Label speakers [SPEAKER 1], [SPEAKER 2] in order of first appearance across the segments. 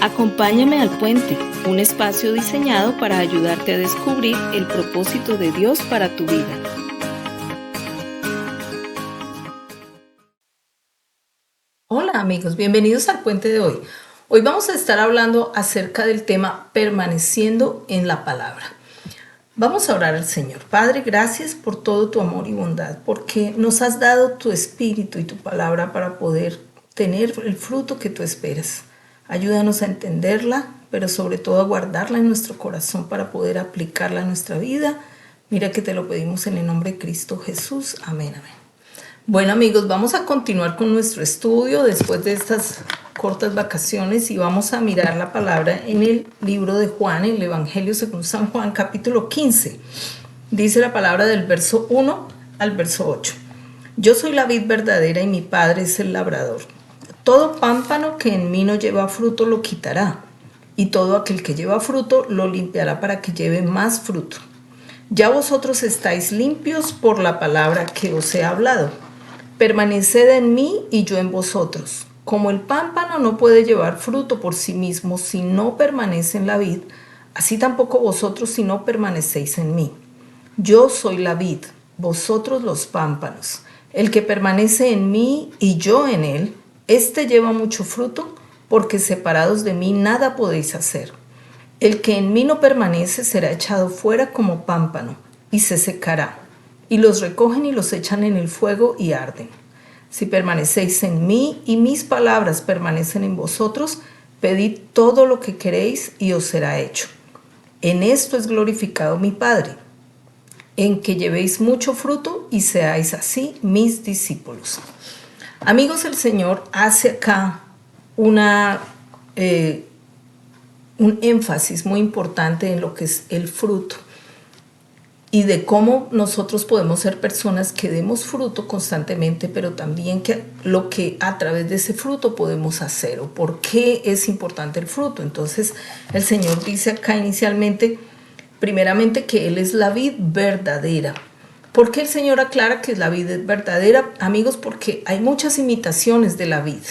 [SPEAKER 1] Acompáñame al Puente, un espacio diseñado para ayudarte a descubrir el propósito de Dios para tu vida.
[SPEAKER 2] Hola amigos, bienvenidos al Puente de hoy. Hoy vamos a estar hablando acerca del tema permaneciendo en la palabra. Vamos a orar al Señor. Padre, gracias por todo tu amor y bondad, porque nos has dado tu espíritu y tu palabra para poder tener el fruto que tú esperas. Ayúdanos a entenderla, pero sobre todo a guardarla en nuestro corazón para poder aplicarla a nuestra vida. Mira que te lo pedimos en el nombre de Cristo Jesús. Amén, amén. Bueno amigos, vamos a continuar con nuestro estudio después de estas cortas vacaciones y vamos a mirar la palabra en el libro de Juan, en el Evangelio según San Juan, capítulo 15. Dice la palabra del verso 1 al verso 8. Yo soy la vid verdadera y mi Padre es el labrador. Todo pámpano que en mí no lleva fruto lo quitará, y todo aquel que lleva fruto lo limpiará para que lleve más fruto. Ya vosotros estáis limpios por la palabra que os he hablado. Permaneced en mí y yo en vosotros. Como el pámpano no puede llevar fruto por sí mismo si no permanece en la vid, así tampoco vosotros si no permanecéis en mí. Yo soy la vid, vosotros los pámpanos. El que permanece en mí y yo en él, éste lleva mucho fruto, porque separados de mí nada podéis hacer. El que en mí no permanece será echado fuera como pámpano y se secará. Y los recogen y los echan en el fuego y arden. Si permanecéis en mí y mis palabras permanecen en vosotros, pedid todo lo que queréis y os será hecho. En esto es glorificado mi Padre, en que llevéis mucho fruto y seáis así mis discípulos. Amigos, el Señor hace acá un énfasis muy importante en lo que es el fruto y de cómo nosotros podemos ser personas que demos fruto constantemente, pero también que lo que a través de ese fruto podemos hacer o por qué es importante el fruto. Entonces el Señor dice acá inicialmente, primeramente, que Él es la vid verdadera. ¿Por qué el Señor aclara que la vid es verdadera? Amigos, porque hay muchas imitaciones de la vid.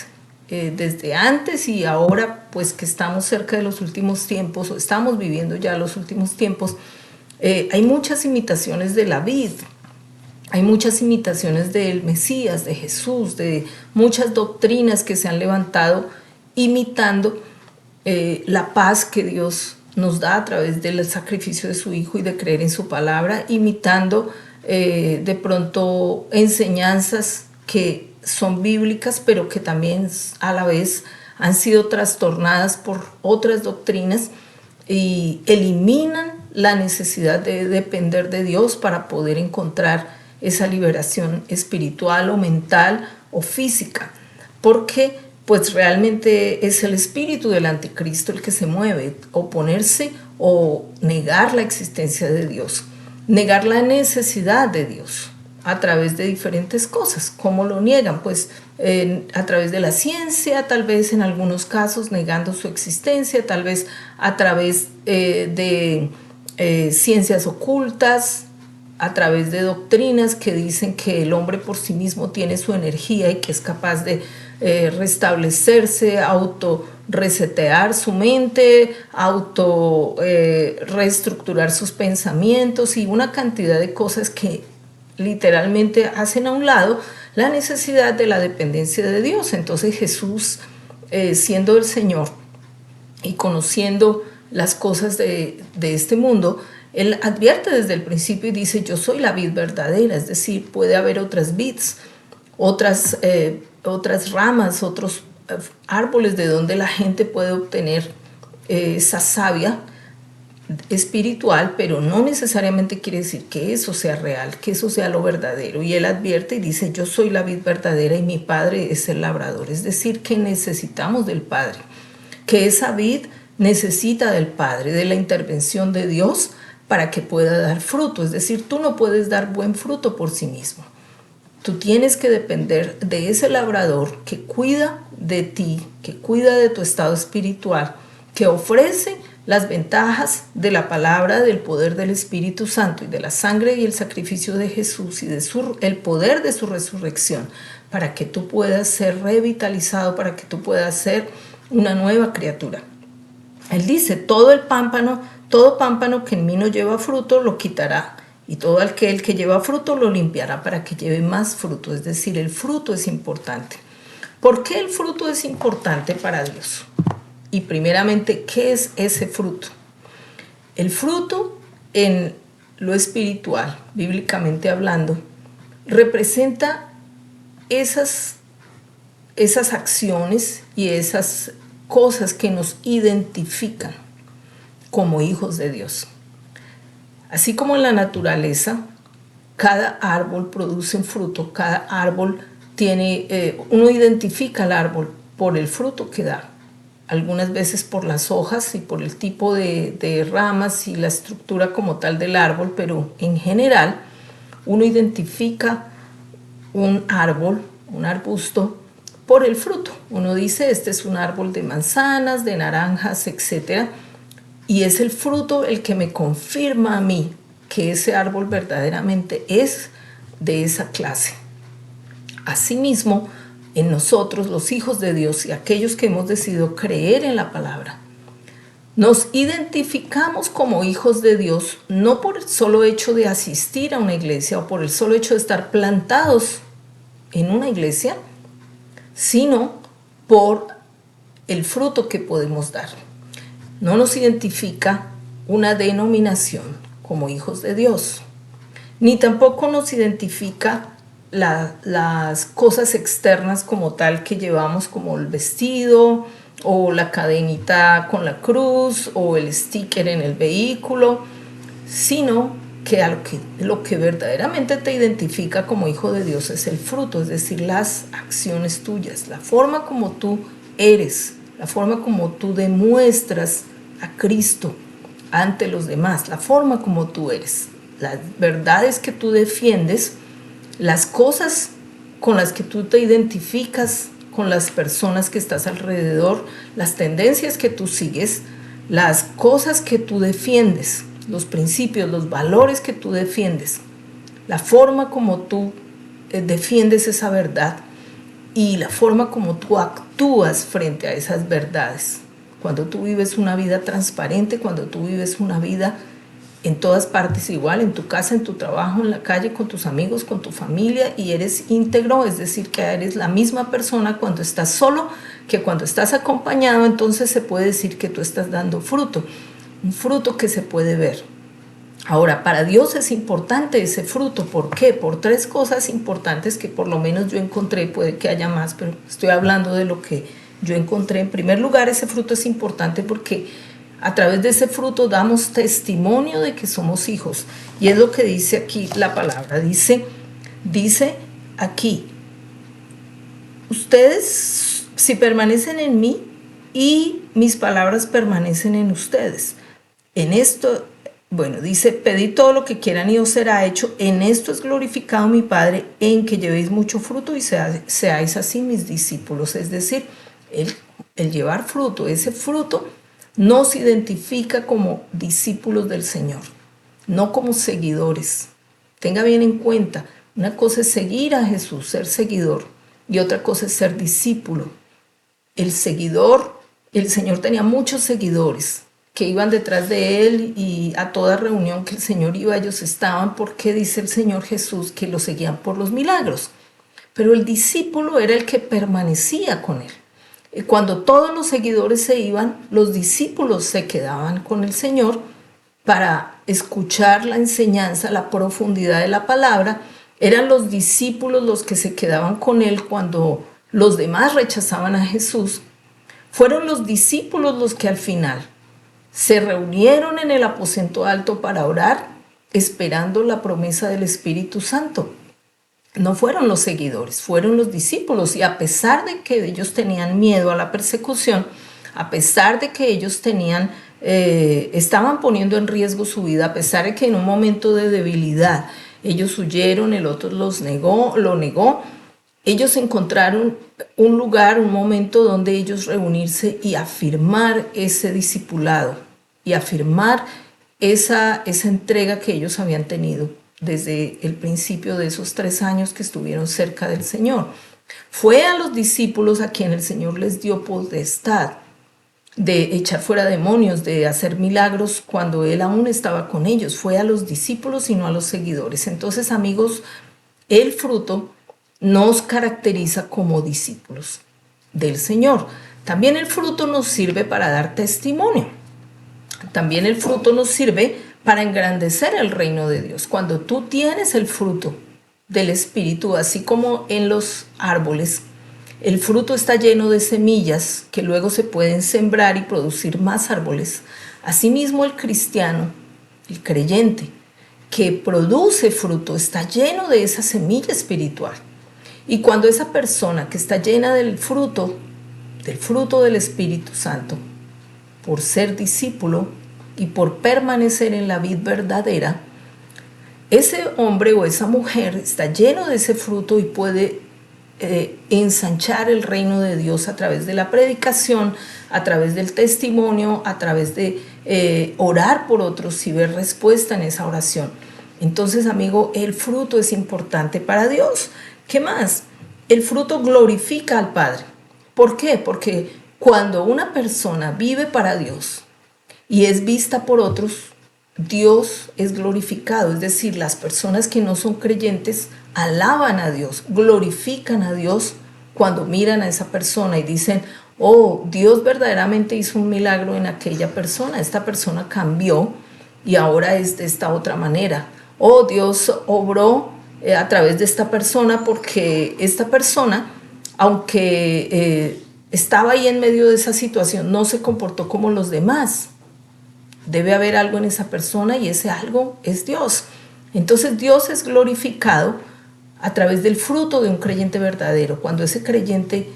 [SPEAKER 2] Desde antes y ahora, pues que estamos cerca de los últimos tiempos, o estamos viviendo ya los últimos tiempos, hay muchas imitaciones de la vid, hay muchas imitaciones del Mesías, de Jesús, de muchas doctrinas que se han levantado imitando la paz que Dios nos da a través del sacrificio de su Hijo y de creer en su palabra, imitando de pronto enseñanzas que son bíblicas, pero que también a la vez han sido trastornadas por otras doctrinas y eliminan la necesidad de depender de Dios para poder encontrar esa liberación espiritual o mental o física, porque pues realmente es el espíritu del anticristo el que se mueve, oponerse o negar la existencia de Dios, negar la necesidad de Dios a través de diferentes cosas. ¿Cómo lo niegan? Pues a través de la ciencia, tal vez en algunos casos negando su existencia, tal vez a través de ciencias ocultas, a través de doctrinas que dicen que el hombre por sí mismo tiene su energía y que es capaz de restablecerse, resetear su mente, reestructurar sus pensamientos y una cantidad de cosas que literalmente hacen a un lado la necesidad de la dependencia de Dios. Entonces Jesús, siendo el Señor y conociendo las cosas de este mundo, Él advierte desde el principio y dice: yo soy la vid verdadera. Es decir, puede haber otras vids, otras ramas, otros árboles de donde la gente puede obtener esa savia espiritual, pero no necesariamente quiere decir que eso sea real, que eso sea lo verdadero. Y Él advierte y dice: yo soy la vid verdadera y mi Padre es el labrador. Es decir, que necesitamos del Padre, que esa vid necesita del Padre, de la intervención de Dios para que pueda dar fruto. Es decir, tú no puedes dar buen fruto por sí mismo. Tú tienes que depender de ese labrador que cuida de ti, que cuida de tu estado espiritual, que ofrece las ventajas de la palabra, del poder del Espíritu Santo y de la sangre y el sacrificio de Jesús y de el poder de su resurrección, para que tú puedas ser revitalizado, para que tú puedas ser una nueva criatura. Él dice, todo pámpano que en mí no lleva fruto lo quitará, y todo aquel que lleva fruto lo limpiará para que lleve más fruto. Es decir, el fruto es importante. ¿Por qué el fruto es importante para Dios? Y primeramente, ¿qué es ese fruto? El fruto en lo espiritual, bíblicamente hablando, representa esas acciones y esas cosas que nos identifican como hijos de Dios. Así como en la naturaleza, cada árbol produce un fruto, cada árbol tiene, uno identifica al árbol por el fruto que da, algunas veces por las hojas y por el tipo de ramas y la estructura como tal del árbol, pero en general uno identifica un árbol, un arbusto, por el fruto. Uno dice, este es un árbol de manzanas, de naranjas, etc. Y es el fruto el que me confirma a mí que ese árbol verdaderamente es de esa clase. Asimismo, en nosotros, los hijos de Dios y aquellos que hemos decidido creer en la palabra, nos identificamos como hijos de Dios no por el solo hecho de asistir a una iglesia o por el solo hecho de estar plantados en una iglesia, sino por el fruto que podemos dar. No nos identifica una denominación como hijos de Dios, ni tampoco nos identifica las cosas externas como tal que llevamos, como el vestido o la cadenita con la cruz o el sticker en el vehículo, sino que lo que verdaderamente te identifica como hijo de Dios es el fruto, es decir, las acciones tuyas, la forma como tú eres, la forma como tú demuestras a Cristo ante los demás, la forma como tú eres, las verdades que tú defiendes, las cosas con las que tú te identificas con las personas que estás alrededor, las tendencias que tú sigues, las cosas que tú defiendes, los principios, los valores que tú defiendes, la forma como tú defiendes esa verdad y la forma como tú actúas frente a esas verdades. Cuando tú vives una vida transparente, cuando tú vives una vida en todas partes igual, en tu casa, en tu trabajo, en la calle, con tus amigos, con tu familia, y eres íntegro, es decir, que eres la misma persona cuando estás solo que cuando estás acompañado, entonces se puede decir que tú estás dando fruto, un fruto que se puede ver. Ahora, para Dios es importante ese fruto. ¿Por qué? Por tres cosas importantes que por lo menos yo encontré, puede que haya más, pero estoy hablando de lo que yo encontré. En primer lugar, ese fruto es importante porque a través de ese fruto damos testimonio de que somos hijos. Y es lo que dice aquí la palabra. Dice aquí, ustedes si permanecen en mí y mis palabras permanecen en ustedes. En esto, bueno, dice, pedid todo lo que quieran y os será hecho. En esto es glorificado mi Padre, en que llevéis mucho fruto y seáis así mis discípulos. Es decir, el llevar fruto, ese fruto nos identifica como discípulos del Señor, no como seguidores. Tenga bien en cuenta, una cosa es seguir a Jesús, ser seguidor, y otra cosa es ser discípulo. El seguidor, el Señor tenía muchos seguidores que iban detrás de él y a toda reunión que el Señor iba, ellos estaban, porque dice el Señor Jesús que lo seguían por los milagros. Pero el discípulo era el que permanecía con él. Cuando todos los seguidores se iban, los discípulos se quedaban con el Señor para escuchar la enseñanza, la profundidad de la palabra. Eran los discípulos los que se quedaban con él cuando los demás rechazaban a Jesús. Fueron los discípulos los que al final se reunieron en el aposento alto para orar, esperando la promesa del Espíritu Santo. No fueron los seguidores, fueron los discípulos, y a pesar de que ellos tenían miedo a la persecución, a pesar de que ellos estaban poniendo en riesgo su vida, a pesar de que en un momento de debilidad ellos huyeron, el otro lo negó, ellos encontraron un lugar, un momento donde ellos reunirse y afirmar ese discipulado y afirmar esa entrega que ellos habían tenido desde el principio de esos 3 años que estuvieron cerca del Señor. Fue a los discípulos a quien el Señor les dio potestad de echar fuera demonios, de hacer milagros cuando él aún estaba con ellos. Fue a los discípulos y no a los seguidores. Entonces, amigos, el fruto nos caracteriza como discípulos del Señor. También el fruto nos sirve para dar testimonio. También el fruto nos sirve para engrandecer el reino de Dios. Cuando tú tienes el fruto del Espíritu, así como en los árboles, el fruto está lleno de semillas que luego se pueden sembrar y producir más árboles. Asimismo, el cristiano, el creyente, que produce fruto, está lleno de esa semilla espiritual. Y cuando esa persona que está llena del fruto del Espíritu Santo, por ser discípulo y por permanecer en la vid verdadera, ese hombre o esa mujer está lleno de ese fruto y puede ensanchar el reino de Dios a través de la predicación, a través del testimonio, a través de orar por otros y ver respuesta en esa oración. Entonces, amigo, el fruto es importante para Dios. ¿Qué más? El fruto glorifica al Padre. ¿Por qué? Porque cuando una persona vive para Dios y es vista por otros, Dios es glorificado. Es decir, las personas que no son creyentes alaban a Dios, glorifican a Dios cuando miran a esa persona y dicen: oh, Dios verdaderamente hizo un milagro en aquella persona. Esta persona cambió y ahora es de esta otra manera. Oh, Dios obró a través de esta persona, porque esta persona, aunque estaba ahí en medio de esa situación, no se comportó como los demás. Debe haber algo en esa persona y ese algo es Dios. Entonces Dios es glorificado a través del fruto de un creyente verdadero. Cuando ese creyente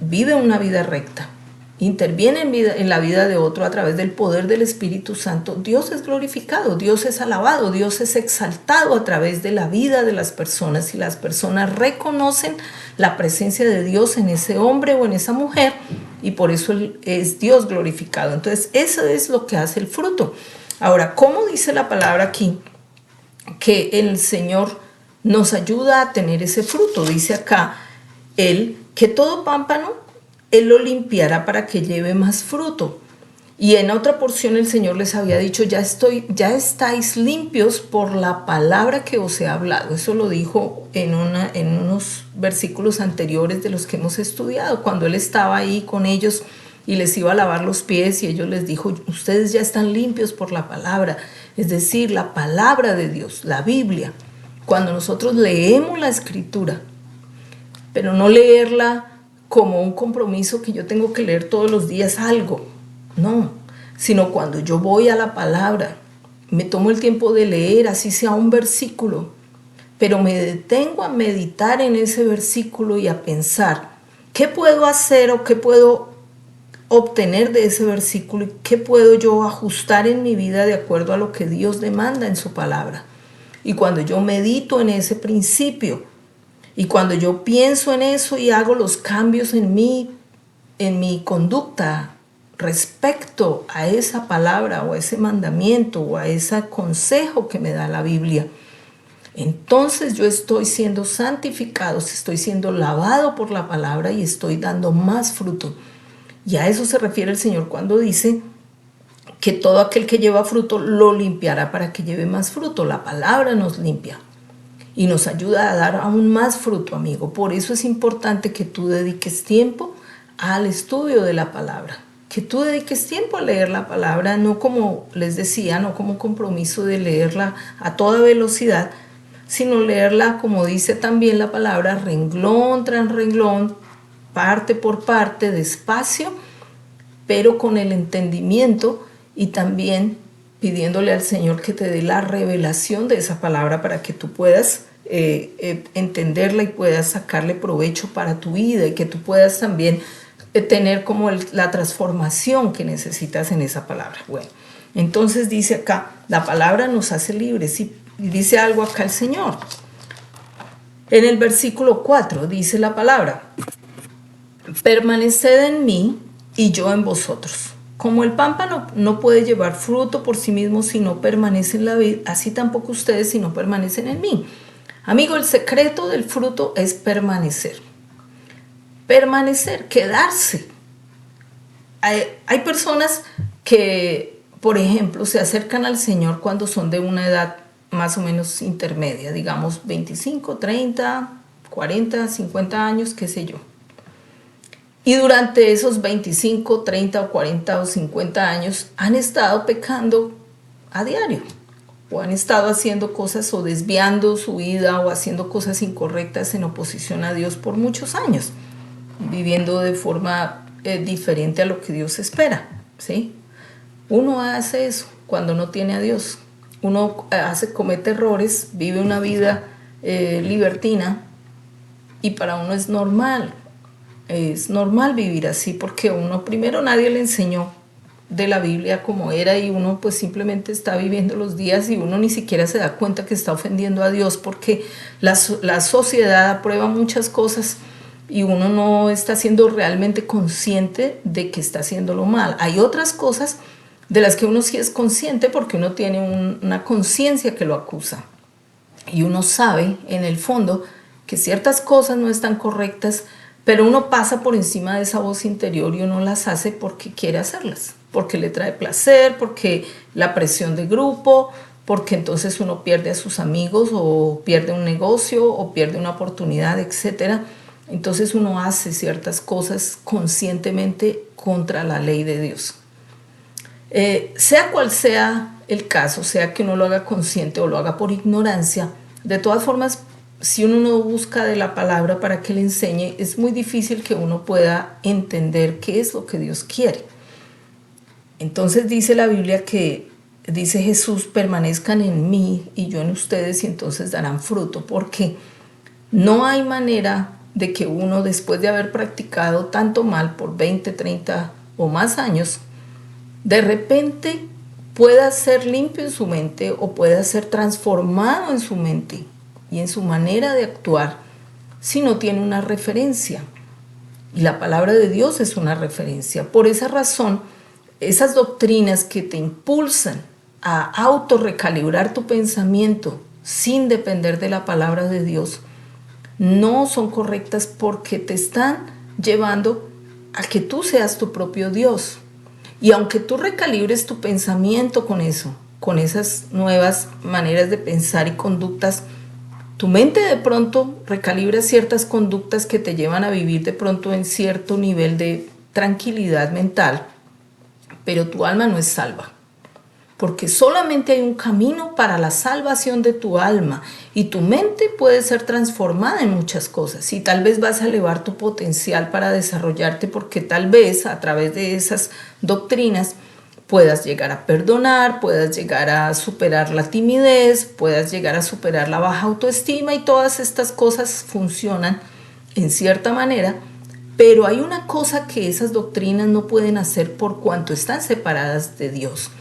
[SPEAKER 2] vive una vida recta, interviene en la vida de otro a través del poder del Espíritu Santo, Dios es glorificado, Dios es alabado, Dios es exaltado a través de la vida de las personas, y las personas reconocen la presencia de Dios en ese hombre o en esa mujer, y por eso es Dios glorificado. Entonces, eso es lo que hace el fruto. Ahora, ¿cómo dice la palabra aquí que el Señor nos ayuda a tener ese fruto? Dice acá, que todo pámpano Él lo limpiará para que lleve más fruto. Y en otra porción el Señor les había dicho: ya estáis limpios por la palabra que os he hablado. Eso lo dijo en unos versículos anteriores de los que hemos estudiado, cuando Él estaba ahí con ellos y les iba a lavar los pies, y ellos les dijo: ustedes ya están limpios por la palabra. Es decir, la palabra de Dios, la Biblia. Cuando nosotros leemos la Escritura, pero no leerla como un compromiso que yo tengo que leer todos los días algo, no, sino cuando yo voy a la palabra, me tomo el tiempo de leer, así sea un versículo, pero me detengo a meditar en ese versículo y a pensar qué puedo hacer o qué puedo obtener de ese versículo y qué puedo yo ajustar en mi vida de acuerdo a lo que Dios demanda en su palabra. Y cuando yo medito en ese principio, y cuando yo pienso en eso y hago los cambios en mi conducta respecto a esa palabra o a ese mandamiento o a ese consejo que me da la Biblia, entonces yo estoy siendo santificado, estoy siendo lavado por la palabra y estoy dando más fruto. Y a eso se refiere el Señor cuando dice que todo aquel que lleva fruto lo limpiará para que lleve más fruto. La palabra nos limpia y nos ayuda a dar aún más fruto, amigo. Por eso es importante que tú dediques tiempo al estudio de la palabra, que tú dediques tiempo a leer la palabra, no como les decía, no como compromiso de leerla a toda velocidad, sino leerla, como dice también la palabra, renglón tras renglón, parte por parte, despacio, pero con el entendimiento, y también pidiéndole al Señor que te dé la revelación de esa palabra para que tú puedas entenderla y puedas sacarle provecho para tu vida, y que tú puedas también tener como la transformación que necesitas en esa palabra. Bueno, entonces dice acá, la palabra nos hace libres, y dice algo acá el Señor. En el versículo 4 dice la palabra: permaneced en mí y yo en vosotros. Como el pámpano no puede llevar fruto por sí mismo si no permanece en la vid, así tampoco ustedes si no permanecen en mí. Amigo, el secreto del fruto es permanecer. Permanecer, quedarse. Hay personas que, por ejemplo, se acercan al Señor cuando son de una edad más o menos intermedia, digamos 25, 30, 40, 50 años, qué sé yo. Y durante esos 25, 30 o 40 o 50 años han estado pecando a diario, o han estado haciendo cosas o desviando su vida o haciendo cosas incorrectas en oposición a Dios por muchos años, viviendo de forma diferente a lo que Dios espera, ¿sí? Uno hace eso cuando no tiene a Dios. Uno comete errores, vive una vida libertina, y para uno es normal. Es normal vivir así porque uno primero nadie le enseñó de la Biblia como era, y uno pues simplemente está viviendo los días y uno ni siquiera se da cuenta que está ofendiendo a Dios porque la sociedad aprueba muchas cosas y uno no está siendo realmente consciente de que está haciéndolo mal. Hay otras cosas de las que uno sí es consciente porque uno tiene una conciencia que lo acusa y uno sabe en el fondo que ciertas cosas no están correctas, pero uno pasa por encima de esa voz interior y uno las hace porque quiere hacerlas, porque le trae placer, porque la presión de grupo, porque entonces uno pierde a sus amigos o pierde un negocio o pierde una oportunidad, etc. Entonces uno hace ciertas cosas conscientemente contra la ley de Dios. Sea cual sea el caso, sea que uno lo haga consciente o lo haga por ignorancia, de todas formas, si uno no busca de la palabra para que le enseñe, es muy difícil que uno pueda entender qué es lo que Dios quiere. Entonces dice la Biblia dice Jesús, permanezcan en mí y yo en ustedes y entonces darán fruto, porque no hay manera de que uno, después de haber practicado tanto mal por 20, 30 o más años, de repente pueda ser limpio en su mente o pueda ser transformado en su mente y en su manera de actuar si no tiene una referencia. Y la palabra de Dios es una referencia. Por esa razón, esas doctrinas que te impulsan a autorrecalibrar tu pensamiento sin depender de la palabra de Dios no son correctas porque te están llevando a que tú seas tu propio Dios. Y aunque tú recalibres tu pensamiento con eso, con esas nuevas maneras de pensar y conductas, tu mente de pronto recalibra ciertas conductas que te llevan a vivir de pronto en cierto nivel de tranquilidad mental, pero tu alma no es salva. Porque solamente hay un camino para la salvación de tu alma y tu mente puede ser transformada en muchas cosas y tal vez vas a elevar tu potencial para desarrollarte porque tal vez a través de esas doctrinas puedas llegar a perdonar, puedas llegar a superar la timidez, puedas llegar a superar la baja autoestima y todas estas cosas funcionan en cierta manera, pero hay una cosa que esas doctrinas no pueden hacer por cuanto están separadas de Dios.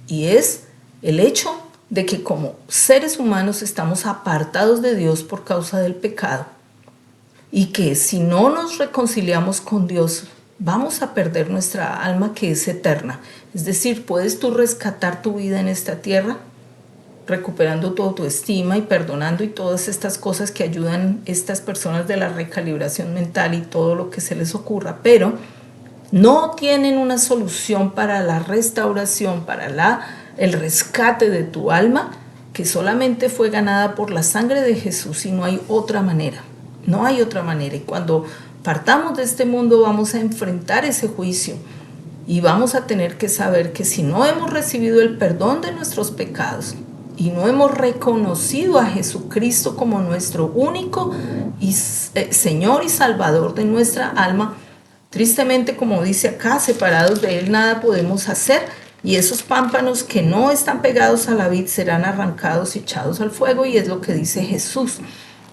[SPEAKER 2] Y es el hecho de que como seres humanos estamos apartados de Dios por causa del pecado y que si no nos reconciliamos con Dios vamos a perder nuestra alma que es eterna. Es decir, puedes tú rescatar tu vida en esta tierra recuperando tu autoestima y perdonando y todas estas cosas que ayudan a estas personas de la recalibración mental y todo lo que se les ocurra, pero no tienen una solución para la restauración, para el rescate de tu alma, que solamente fue ganada por la sangre de Jesús y no hay otra manera. No hay otra manera. Y cuando partamos de este mundo vamos a enfrentar ese juicio y vamos a tener que saber que si no hemos recibido el perdón de nuestros pecados y no hemos reconocido a Jesucristo como nuestro único Señor y Salvador de nuestra alma, tristemente, como dice acá, separados de Él nada podemos hacer, y esos pámpanos que no están pegados a la vid serán arrancados y echados al fuego, y es lo que dice Jesús.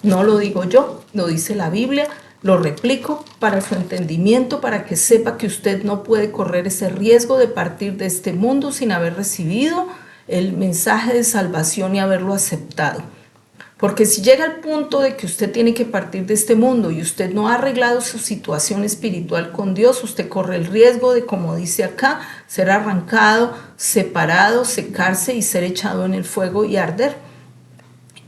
[SPEAKER 2] No lo digo yo, lo dice la Biblia, lo replico para su entendimiento, para que sepa que usted no puede correr ese riesgo de partir de este mundo sin haber recibido el mensaje de salvación y haberlo aceptado. Porque si llega al punto de que usted tiene que partir de este mundo y usted no ha arreglado su situación espiritual con Dios, usted corre el riesgo de, como dice acá, ser arrancado, separado, secarse y ser echado en el fuego y arder.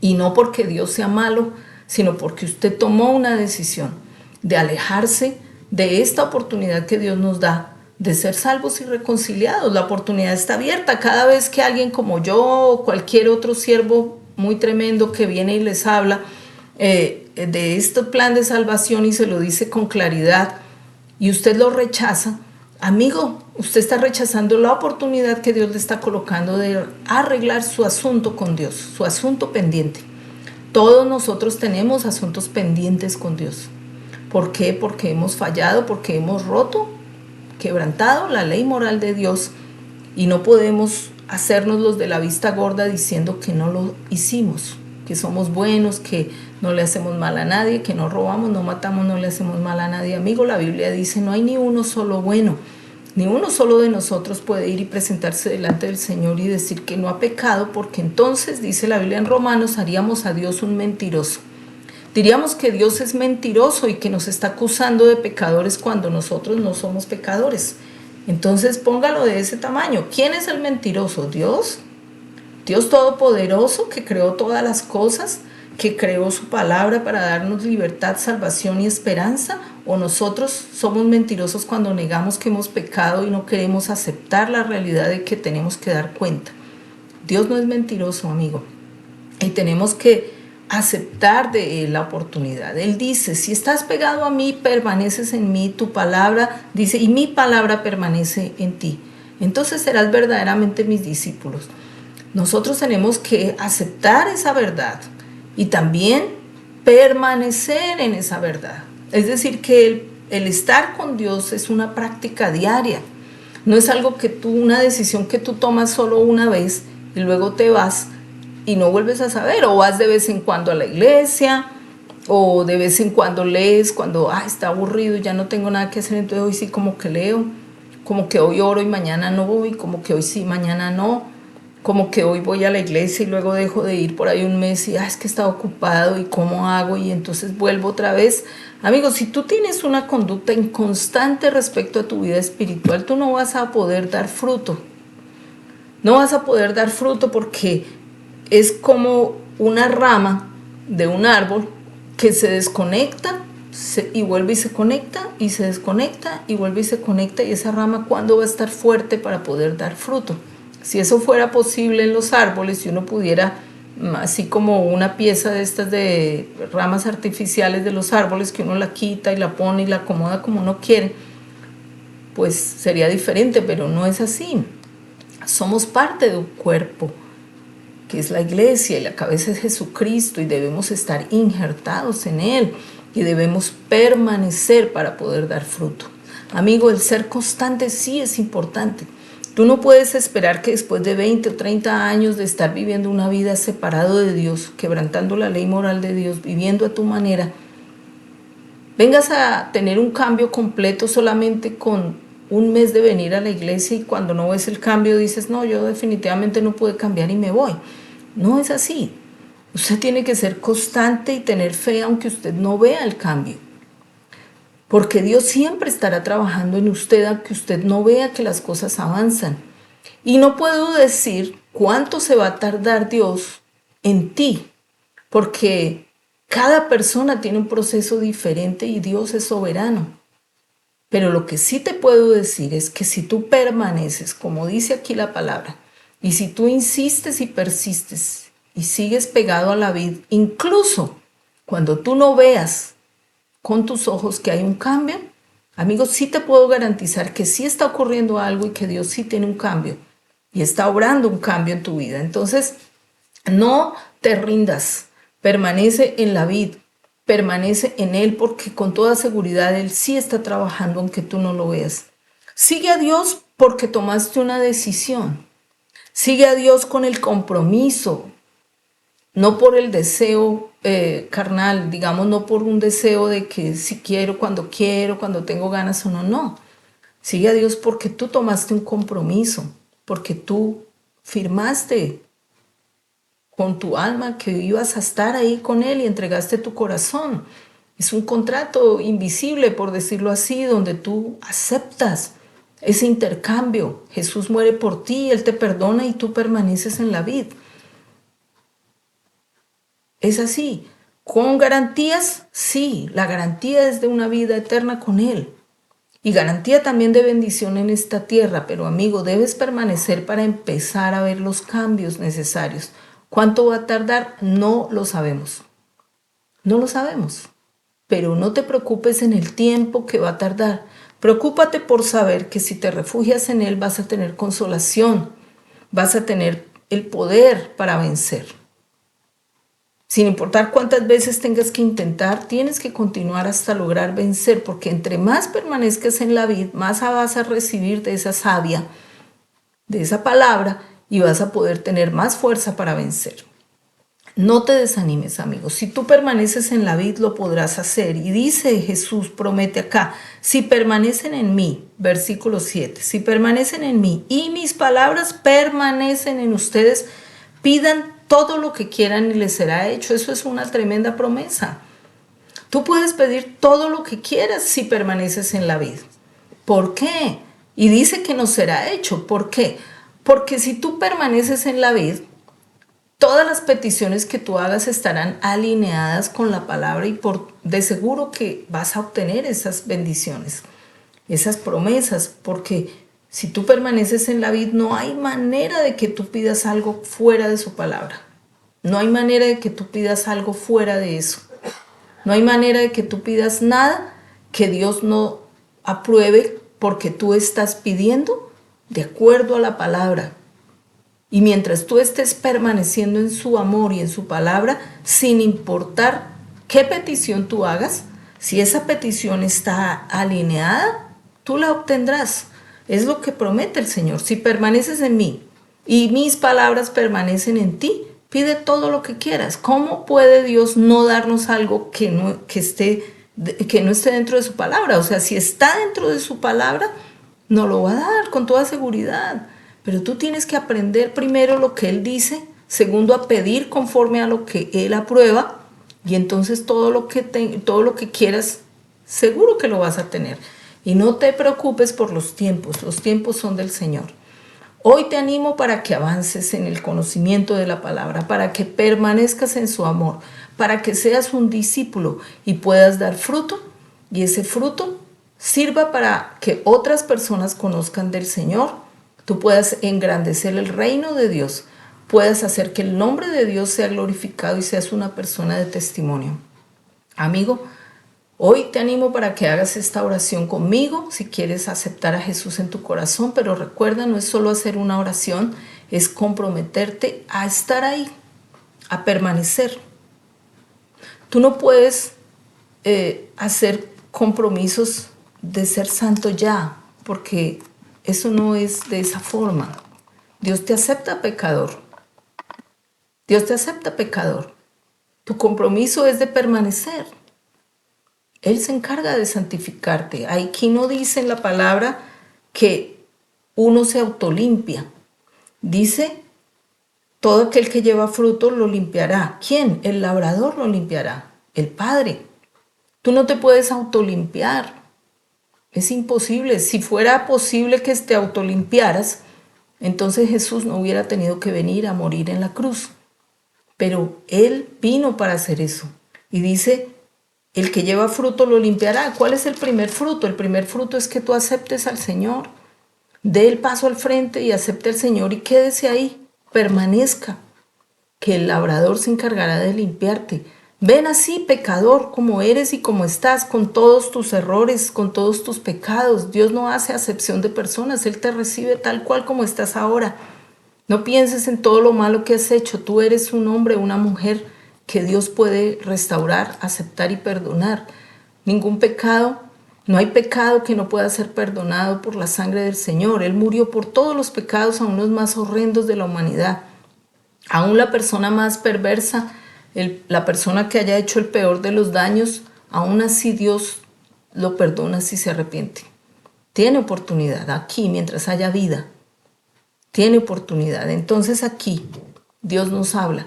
[SPEAKER 2] Y no porque Dios sea malo, sino porque usted tomó una decisión de alejarse de esta oportunidad que Dios nos da de ser salvos y reconciliados. La oportunidad está abierta. Cada vez que alguien como yo o cualquier otro siervo muy tremendo que viene y les habla de este plan de salvación y se lo dice con claridad y usted lo rechaza, amigo, usted está rechazando la oportunidad que Dios le está colocando de arreglar su asunto con Dios, su asunto pendiente. Todos nosotros tenemos asuntos pendientes con Dios. ¿Por qué? Porque hemos fallado, porque hemos roto, quebrantado la ley moral de Dios y no podemos hacernos los de la vista gorda diciendo que no lo hicimos, que somos buenos, que no le hacemos mal a nadie, que no robamos, no matamos, no le hacemos mal a nadie. Amigo, la Biblia dice, no hay ni uno solo bueno, ni uno solo de nosotros puede ir y presentarse delante del Señor y decir que no ha pecado, porque entonces, dice la Biblia en Romanos, haríamos a Dios un mentiroso. Diríamos que Dios es mentiroso y que nos está acusando de pecadores cuando nosotros no somos pecadores. Entonces póngalo de ese tamaño. ¿Quién es el mentiroso? ¿Dios? Dios Todopoderoso, que creó todas las cosas, que creó su palabra para darnos libertad, salvación y esperanza. ¿O nosotros somos mentirosos cuando negamos que hemos pecado y no queremos aceptar la realidad de que tenemos que dar cuenta? Dios no es mentiroso, amigo. Y tenemos que aceptar de Él la oportunidad. Él dice, si estás pegado a mí, permaneces en mí, tu palabra, dice, y mi palabra permanece en ti. Entonces serás verdaderamente mis discípulos. Nosotros tenemos que aceptar esa verdad y también permanecer en esa verdad. Es decir, que el estar con Dios es una práctica diaria. No es algo que una decisión que tú tomas solo una vez y luego te vas y no vuelves a saber, o vas de vez en cuando a la iglesia, o de vez en cuando lees cuando está aburrido y ya no tengo nada que hacer, entonces hoy sí como que leo, como que hoy oro y mañana no voy, como que hoy sí, mañana no, como que hoy voy a la iglesia y luego dejo de ir por ahí un mes y es que estaba ocupado y cómo hago y entonces vuelvo otra vez. Amigos, si tú tienes una conducta inconstante respecto a tu vida espiritual, tú no vas a poder dar fruto. No vas a poder dar fruto porque es como una rama de un árbol que se desconecta y vuelve y se conecta y se desconecta y vuelve y se conecta, y esa rama ¿cuándo va a estar fuerte para poder dar fruto? Si eso fuera posible en los árboles, si uno pudiera, así como una pieza de estas de ramas artificiales de los árboles, que uno la quita y la pone y la acomoda como uno quiere, pues sería diferente, pero no es así. Somos parte de un cuerpo que es la iglesia, y la cabeza es Jesucristo, y debemos estar injertados en Él y debemos permanecer para poder dar fruto. Amigo, el ser constante sí es importante. Tú no puedes esperar que después de 20 o 30 años de estar viviendo una vida separado de Dios, quebrantando la ley moral de Dios, viviendo a tu manera, vengas a tener un cambio completo solamente con un mes de venir a la iglesia, y cuando no ves el cambio dices, no, yo definitivamente no puedo cambiar y me voy. No es así. Usted tiene que ser constante y tener fe aunque usted no vea el cambio. Porque Dios siempre estará trabajando en usted aunque usted no vea que las cosas avanzan. Y no puedo decir cuánto se va a tardar Dios en ti, porque cada persona tiene un proceso diferente y Dios es soberano. Pero lo que sí te puedo decir es que si tú permaneces, como dice aquí la palabra, y si tú insistes y persistes y sigues pegado a la vid, incluso cuando tú no veas con tus ojos que hay un cambio, amigos, sí te puedo garantizar que sí está ocurriendo algo y que Dios sí tiene un cambio y está obrando un cambio en tu vida. Entonces, no te rindas, permanece en la vid, permanece en Él, porque con toda seguridad Él sí está trabajando aunque tú no lo veas. Sigue a Dios porque tomaste una decisión. Sigue a Dios con el compromiso, no por el deseo carnal, digamos, no por un deseo de que si quiero, cuando tengo ganas o no, no. Sigue a Dios porque tú tomaste un compromiso, porque tú firmaste con tu alma que ibas a estar ahí con Él y entregaste tu corazón. Es un contrato invisible, por decirlo así, donde tú aceptas ese intercambio. Jesús muere por ti, Él te perdona y tú permaneces en la vid. Es así. ¿Con garantías? Sí, la garantía es de una vida eterna con Él. y garantía también de bendición en esta tierra, pero amigo, debes permanecer para empezar a ver los cambios necesarios. ¿Cuánto va a tardar? No lo sabemos. No lo sabemos. Pero no te preocupes en el tiempo que va a tardar. Preocúpate por saber que si te refugias en Él vas a tener consolación, vas a tener el poder para vencer. Sin importar cuántas veces tengas que intentar, tienes que continuar hasta lograr vencer, porque entre más permanezcas en la vid, más vas a recibir de esa savia, de esa palabra, y vas a poder tener más fuerza para vencer. No te desanimes, amigos. Si tú permaneces en la vid, lo podrás hacer. Y dice Jesús, promete acá, si permanecen en mí, versículo 7, si permanecen en mí y mis palabras permanecen en ustedes, pidan todo lo que quieran y les será hecho. Eso es una tremenda promesa. Tú puedes pedir todo lo que quieras si permaneces en la vid. ¿Por qué? Y dice que nos será hecho. ¿Por qué? Porque si tú permaneces en la vid, todas las peticiones que tú hagas estarán alineadas con la palabra y de seguro que vas a obtener esas bendiciones, esas promesas, porque si tú permaneces en la vid, no hay manera de que tú pidas algo fuera de su palabra. No hay manera de que tú pidas algo fuera de eso. No hay manera de que tú pidas nada que Dios no apruebe porque tú estás pidiendo de acuerdo a la palabra. Y mientras tú estés permaneciendo en su amor y en su palabra, sin importar qué petición tú hagas, si esa petición está alineada, tú la obtendrás. Es lo que promete el Señor. Si permaneces en mí y mis palabras permanecen en ti, pide todo lo que quieras. ¿Cómo puede Dios no darnos algo que no esté dentro de su palabra? O sea, si está dentro de su palabra, nos lo va a dar con toda seguridad. Pero tú tienes que aprender primero lo que Él dice, segundo a pedir conforme a lo que Él aprueba, y entonces todo lo que quieras, seguro que lo vas a tener. Y no te preocupes por los tiempos son del Señor. Hoy te animo para que avances en el conocimiento de la palabra, para que permanezcas en su amor, para que seas un discípulo y puedas dar fruto, y ese fruto sirva para que otras personas conozcan del Señor. Tú puedas engrandecer el reino de Dios, puedas hacer que el nombre de Dios sea glorificado y seas una persona de testimonio. Amigo, hoy te animo para que hagas esta oración conmigo si quieres aceptar a Jesús en tu corazón, pero recuerda, no es solo hacer una oración, es comprometerte a estar ahí, a permanecer. Tú no puedes hacer compromisos de ser santo ya, porque eso no es de esa forma. Dios te acepta pecador. Dios te acepta pecador. Tu compromiso es de permanecer. Él se encarga de santificarte. Aquí no dice en la palabra que uno se autolimpia. Dice, todo aquel que lleva fruto lo limpiará. ¿Quién? El labrador lo limpiará. El Padre. Tú no te puedes autolimpiar. Es imposible. Si fuera posible que te autolimpiaras, entonces Jesús no hubiera tenido que venir a morir en la cruz. Pero Él vino para hacer eso. Y dice, el que lleva fruto lo limpiará. ¿Cuál es el primer fruto? El primer fruto es que tú aceptes al Señor. Dé el paso al frente y acepte al Señor y quédese ahí. Permanezca. Que el labrador se encargará de limpiarte. Ven así, pecador, como eres y como estás, con todos tus errores, con todos tus pecados. Dios no hace acepción de personas. Él te recibe tal cual como estás ahora. No pienses en todo lo malo que has hecho. Tú eres un hombre, una mujer que Dios puede restaurar, aceptar y perdonar. Ningún pecado, no hay pecado que no pueda ser perdonado por la sangre del Señor. Él murió por todos los pecados, aún los más horrendos de la humanidad. Aún la persona más perversa, la persona que haya hecho el peor de los daños, aún así Dios lo perdona si se arrepiente. Tiene oportunidad aquí mientras haya vida. Tiene oportunidad. Entonces aquí Dios nos habla.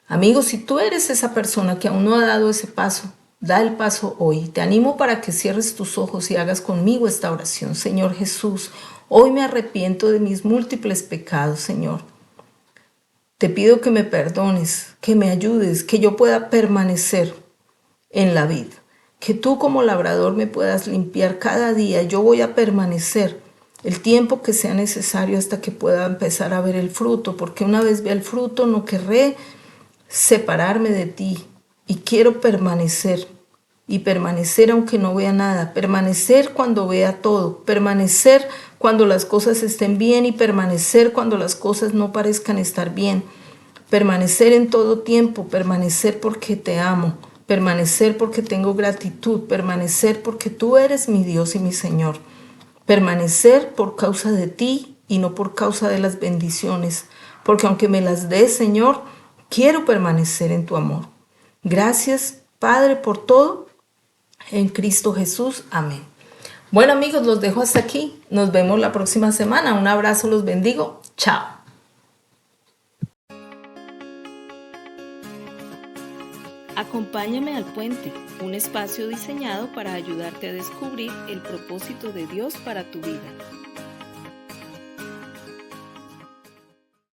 [SPEAKER 2] Amigos, si tú eres esa persona que aún no ha dado ese paso, da el paso hoy. Te animo para que cierres tus ojos y hagas conmigo esta oración. Señor Jesús, hoy me arrepiento de mis múltiples pecados, Señor. Te pido que me perdones, que me ayudes, que yo pueda permanecer en la vida. Que tú como labrador me puedas limpiar cada día. Yo voy a permanecer el tiempo que sea necesario hasta que pueda empezar a ver el fruto, porque una vez vea el fruto no querré separarme de ti y quiero permanecer. Y permanecer aunque no vea nada, permanecer cuando vea todo, permanecer cuando las cosas estén bien y permanecer cuando las cosas no parezcan estar bien, permanecer en todo tiempo, permanecer porque te amo, permanecer porque tengo gratitud, permanecer porque tú eres mi Dios y mi Señor, permanecer por causa de ti y no por causa de las bendiciones, porque aunque me las des, Señor, quiero permanecer en tu amor. Gracias, Padre, por todo. En Cristo Jesús. Amén. Bueno, amigos, los dejo hasta aquí. Nos vemos la próxima semana. Un abrazo, los bendigo. Chao.
[SPEAKER 1] Acompáñame al Puente, un espacio diseñado para ayudarte a descubrir el propósito de Dios para tu vida.